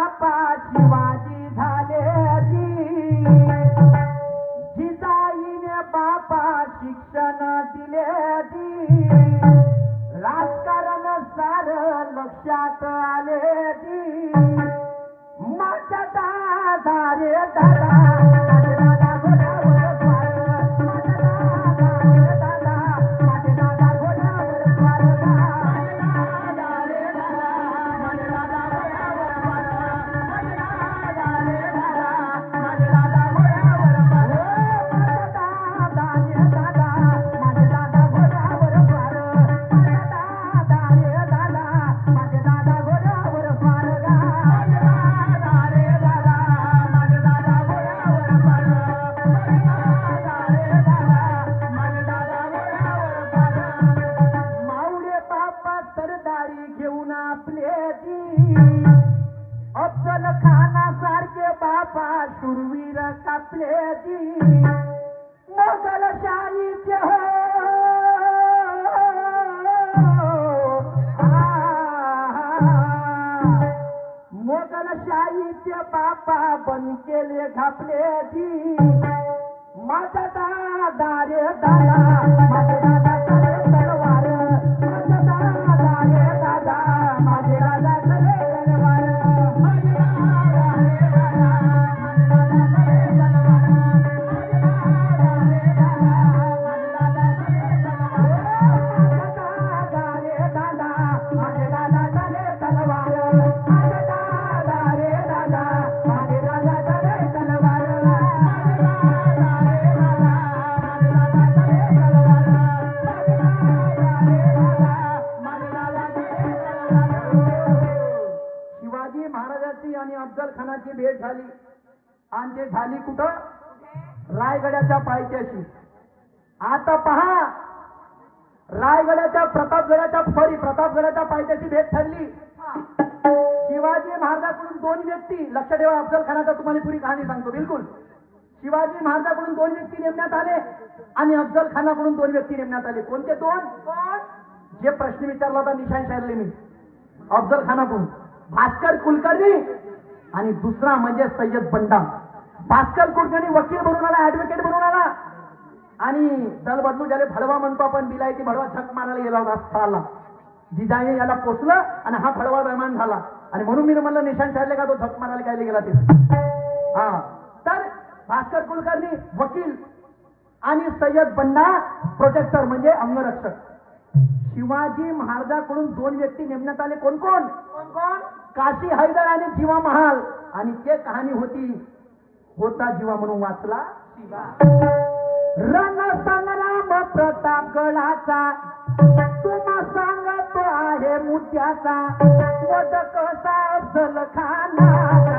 बापा शिवाजी झाले जिजाईने बापा शिक्षण दिले राजकारण सार लक्षात आले माझ्या दादा रे दादा अफजल खानासारखे बापा शूरवीर कापले मोगलशाहीचे हो मोगलशाहीचे बापा बन केले घापले माझा दादा रे दादा माझे दादा तलवार माझा दादा रे दादा माझे दादा अफजल खानाची भेट झाली आणि ते झाली कुठं रायगडाच्या पायथ्याशी आता पहा रायगडाच्या प्रतापगडाच्या पायथ्याशी भेट ठरली शिवाजी महाराजांकडून दोन व्यक्ती लक्ष ठेवा अफजल खानाचा तुम्हाला पुरी कहाणी सांगतो बिलकुल शिवाजी महाराजांकडून दोन व्यक्ती नेमण्यात आले आणि अफजल खानाकडून दोन व्यक्ती नेमण्यात आले कोणते दोन जे प्रश्न विचारला होता निशाण शायरले मी अफजल खानाकडून भास्कर कुलकर्णी आणि दुसरा म्हणजे सय्यद बंडा भास्कर कुलकर्णी वकील बनून आला ऍडव्होकेट बनून आला आणि दल बदलू ज्याला भडवा म्हणतो आपण बिलायती भडवा झक मारायला गेला होता साला जिजाईने याला पोचलं आणि हा भडवा बेमान झाला आणि म्हणून मी म्हणलं निशाण शायरले का तो झक मारायला काय गेला ते हा तर भास्कर कुलकर्णी वकील आणि सय्यद बंडा प्रोटेक्टर म्हणजे अंगरक्षक शिवाजी महाराजांकडून दोन व्यक्ती नेमण्यात आले कोण कोण काशी हैदर आणि जीवा महाल आणि ते कहाणी होता जीवा म्हणून वाचला शिवा रण संग्राम प्रतापगडाचा तुम्हा सांगतो आहे मुद्द्याचा वध कसा अफजल खानाचा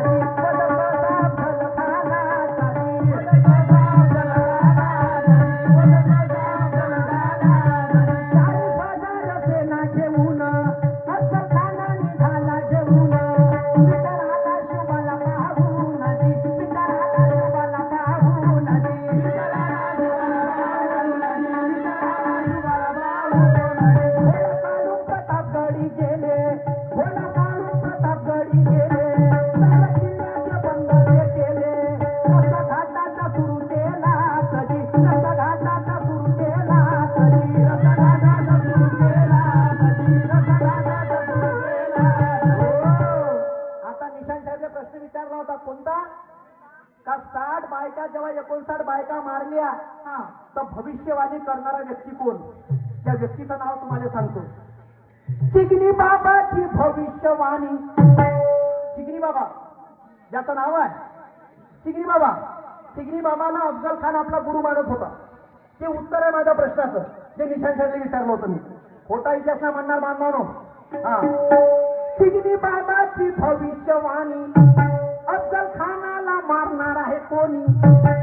जेव्हा 59 बायका मारल्या तर भविष्यवाणी करणारा व्यक्ती कोण त्या व्यक्तीचं नाव तुम्हाला सांगतो चिगनी बाबाची भविष्यवाणी चिगनी बाबा ज्याचं नाव आहे चिगनी बाबाला अफजल खान आपला गुरु मानत होता ते उत्तर आहे माझ्या प्रश्नाचं जे निशाण शायरले विचारलं होतं मी खोटा इतिहास नाही म्हणणार मानवानो चिगनी बाबाची भविष्यवाणी अफजल खानाला मारणार आहे कोणी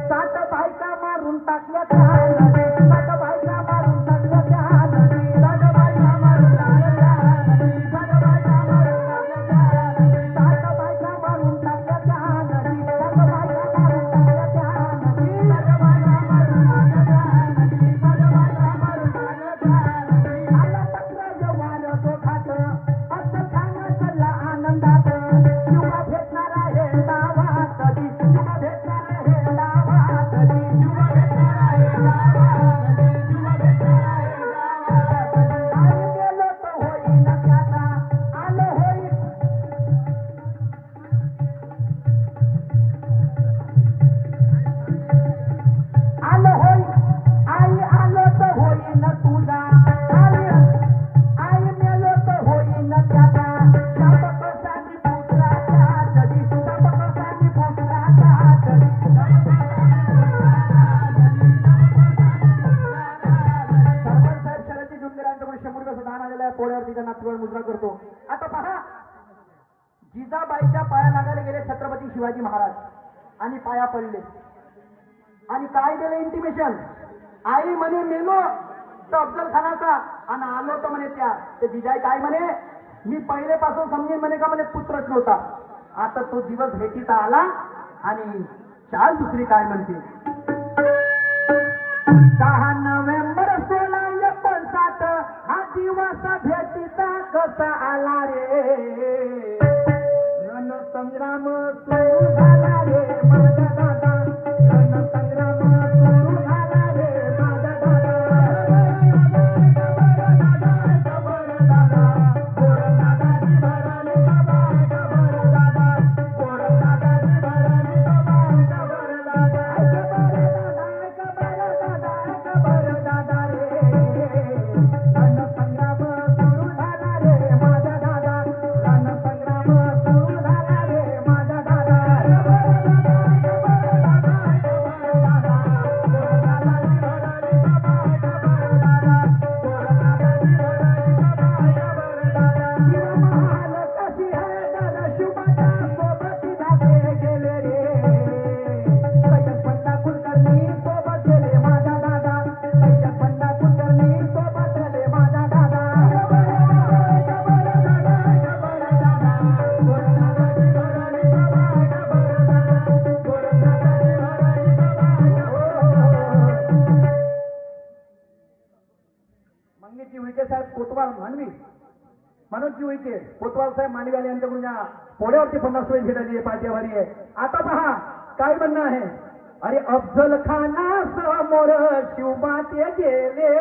60 बायका मारून टाकल्या त्या नदी 60 बायका मारून टाकल्या त्या नदी 60 बायका मारून टाकल्या त्या नदी 60 बायका मारून टाकल्या त्या नदी 60 बायका मारून टाकल्या त्या नदी 60 बायका मारून टाकल्या त्या नदी 60 बायका मारून टाकल्या त्या नदी 60 बायका मारून टाकल्या त्या नदी आला पत्र व्यवहार तो खात अफजल खान चला आनंदात शिवा भेट जिजाबाईच्या पाया लागायला गेले छत्रपती शिवाजी महाराज आणि पाया पडले आणि काय दिलं इंटिमेशन, आई म्हणे मेलो तर अफजल खानाचा आणि आलो तर म्हणे त्या जिजाई काय म्हणे, मी पहिलेपासून समजेन म्हणे का म्हणे पुत्रच नव्हता, आता तो दिवस भेटीचा आला आणि चाल दुसरी काय म्हणते. 10 नोव्हेंबर 1659 हा दिवस भेटीचा कसा आला रे, रणसंग्राम सुरू झाला रे माझा दादा, रणसंग्राम सुरू झाला रे माझा दादा, खबर दादा गोर दादाची भरली खबर, खबर दादा गोर दादाची भरली खबर, खबर दादा, खबर दादा, खबर दादा रे, रणसंग्राम सुरू झाला रे माझा दादा, रणसंग्राम सुरू झाला रे माझा दादा, मंगेशजी उईके साहेब कोतवाल मानवी, मनोजजी उईके कोतवाल साहेब मानवी यांच्याकडून या पोळ्यावरती 50 वेळ घेतली पाठ्यावारी आहे. आता पहा काय म्हणणं आहे, अरे अफजल खाना समोर शिवबाते गेले,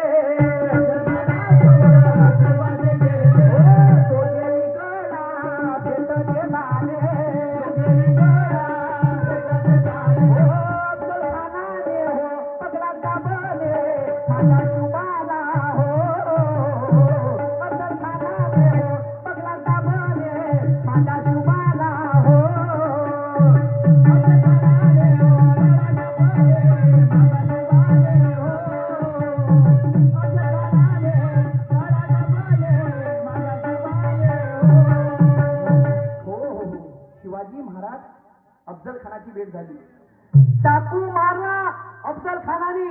शिवाजी महाराज अफजल खानाची भेट झाली, चाकू मारला अफजल खानाने,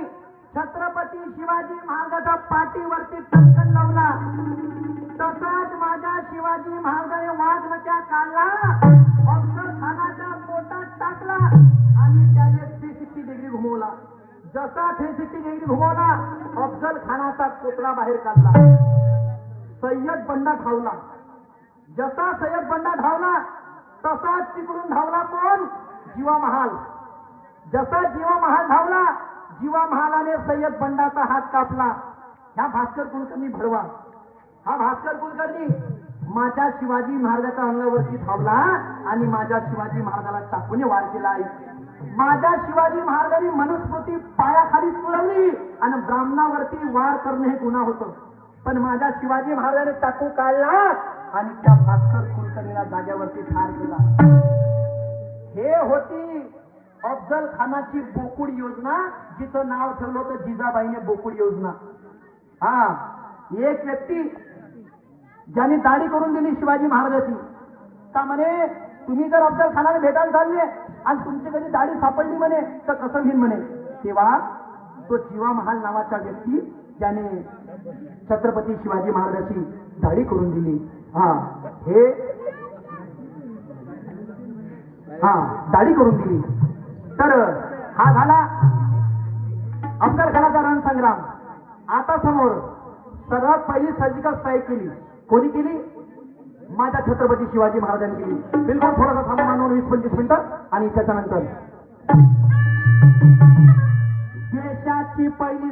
छत्रपती शिवाजी महाराजाच्या पाठीवरती टक्कन लावला, तसाच माझ्या शिवाजी महाराजाने वाघ नक्या काढला, अफजल खानाच्या पोटात टाकला आणि त्याने 360 डिग्री घुमवला. जसा 360 डिग्री घुमवला अफजल खानाचा कोतडा बाहेर काढला, सय्यद बंडा धावला, जसा सय्यद बंडा धावला तसाच तिकडून धावला कोण, जीवा महाल. जसा जीवा महाल धावला, जीवा महालाने सय्यद बंडाचा हात कापला. ह्या भास्कर कुलकर्णी भडवा, हा भास्कर कुलकर्णी माझ्या शिवाजी महाराजाच्या अंगावरती धावला आणि माझ्या शिवाजी महाराजाला चाकूने वार केला आहे. माझ्या शिवाजी महाराजांनी मनुस्मृती पायाखाली तुडवली आणि ब्राह्मणावरती वार करणे हे गुन्हा होतं, पण माझ्या शिवाजी महाराजांनी चाकू काढला आणि त्या भास्कर कुलकर्णीला जाग्यावरती ठार केला. हे होती अफजल खानाची बोकुड योजना, जिचं नाव ठेवलं होतं जिजाबाईने बोकुड योजना. हा, एक व्यक्ती ज्याने दाढी करून दिली शिवाजी महाराजाची, का म्हणे तुम्ही जर अफजल खानाला भेटायला चालले आणि तुमची कधी दाढी सापडली म्हणे तर कसं होईल म्हणे. तेव्हा तो जीवा महाल नावाचा व्यक्ती ज्याने छत्रपती शिवाजी महाराजाची दाढी करून दिली, दाढी करून दिली. तर हा झाला अफजल खानाचा रणसंग्राम. आता समोर सर्वात पहिली सर्जिकल स्ट्राईक केली कोणी केली, माझ्या छत्रपती शिवाजी महाराजांनी केली. बिलकुल थोडासा थांबा मानून 20-25 मिनिटं आणि त्याच्यानंतर देशाची पहिली